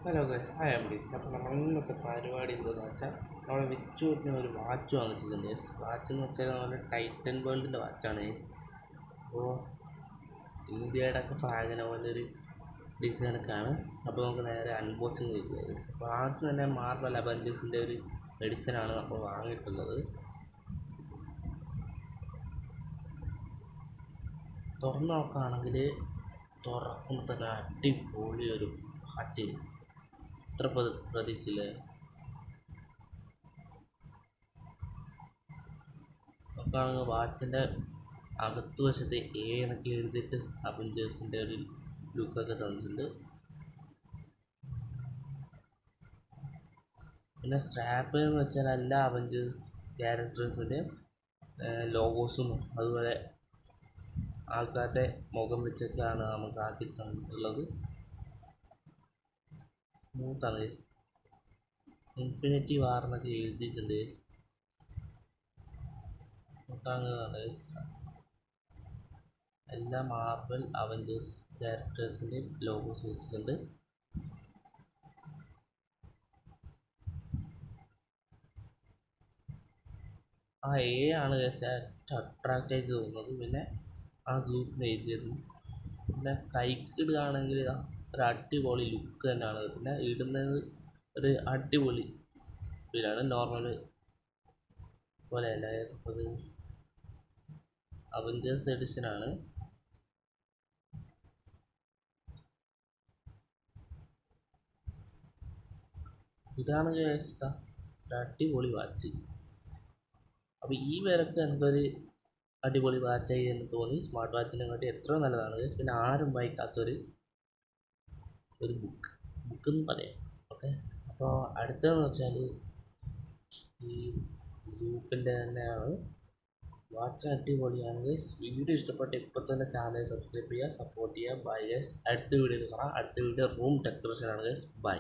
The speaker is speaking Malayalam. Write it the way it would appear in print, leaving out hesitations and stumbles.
Hello guys, hi Ambi. അപ്പോൾ നമ്മൾ ഇന്നത്തെ പരിപാടി എന്താണെന്ന് വെച്ചാൽ നമ്മൾ വിച്ചൂട്ടിന് ഒരു വാച്ച് വാങ്ങിച്ചിട്ടുണ്ട് ഗൈസ്. വാച്ച് എന്ന് വെച്ചാൽ നമ്മുടെ ടൈറ്റൻ വേൾഡിൻ്റെ വാച്ചാണ് ഗൈസ്. അപ്പോൾ ഇന്ത്യയുടെ ഒക്കെ ഫ്ലാഗിനെ പോലെ ഒരു ഡിസൈനൊക്കെയാണ്. അപ്പോൾ നമുക്ക് നേരെ അൺബോക്സിങ് ചെയ്യുക ഗൈസ്. അപ്പോൾ ആദ്യം തന്നെ മാർവൽ അവഞ്ചേഴ്സിൻ്റെ ഒരു എഡിഷനാണ് നമ്മൾ വാങ്ങിയിട്ടുള്ളത്. തുറന്ന് നോക്കുകയാണെങ്കിൽ തുറക്കുമ്പോൾ തന്നെ അടിപൊളി ഒരു വാച്ച് ഗൈസ്. ഇത്ര പ്രതീക്ഷയില്ലേ? നോക്കുകയാണെങ്കിൽ വാച്ചിൻ്റെ അകത്ത് വശത്ത് എന്നൊക്കെ എഴുതിയിട്ട് അവഞ്ചേഴ്സിൻ്റെ ഒരു ലുക്കൊക്കെ തന്നിട്ടുണ്ട്. പിന്നെ സ്ട്രാപ്പ് എന്ന് വെച്ചാൽ എല്ലാ അവഞ്ചേഴ്സ് ക്യാരക്ടേഴ്സിൻ്റെ ലോഗോസും അതുപോലെ ആൾക്കാരുടെ മുഖം വെച്ചൊക്കെയാണ് നമുക്ക് ആക്കി തന്നിട്ടുള്ളത്. സ്മൂത്താണ്. ഇൻഫിനിറ്റി വാർ എന്നൊക്കെ എഴുതിയിട്ടുണ്ട്. നോക്കുകയാണെങ്കിൽ എല്ലാ മാർവൽ അവഞ്ചേഴ്സ് ക്യാരക്ടേഴ്സിൻ്റെ ലോഗോസ് വെച്ചിട്ടുണ്ട്. ആ ആണ് അട്രാക്റ്റ് ആയിട്ട് തോന്നുന്നത്. പിന്നെ ആ സൂപ്പിന് എഴുതിയത് പിന്നെ കൈക്കിടുകയാണെങ്കിൽ ഒരു അടിപൊളി ലുക്ക് തന്നെയാണ്. പിന്നെ ഇടുന്നത് ഒരു അടിപൊളി ഇതിലാണ്, നോർമൽ പോലെയല്ല. അത് അവഞ്ചേഴ്സ് എഡിഷനാണ്. ഇതാണ് അടിപൊളി വാച്ച്. അപ്പോൾ ഈ വിലക്ക് എന്തൊരു അടിപൊളി വാച്ചായി എന്ന് തോന്നി. സ്മാർട്ട് വാച്ചിനെ കാട്ടി എത്രയോ നല്ലതാണ്. പിന്നെ ആരും വായിക്കാത്തൊരു ബുക്ക് എന്ന് പറയാം. ഓക്കെ, അപ്പോൾ അടുത്തതെന്ന് വെച്ചാൽ ഈ ഗ്രൂപ്പിൻ്റെ തന്നെയാണ്. വാച്ച് അടിപൊളിയാണ്. വീഡിയോ ഇഷ്ടപ്പെട്ട ഇപ്പോൾ തന്നെ ചാനൽ സബ്സ്ക്രൈബ് ചെയ്യുക, സപ്പോർട്ട് ചെയ്യുക. Bye guys. അടുത്ത വീഡിയോയിൽ കാണാം. അടുത്ത വീഡിയോ റൂം ഡെക്കറേഷൻ ആണ് ഗൈസ്. ബൈ.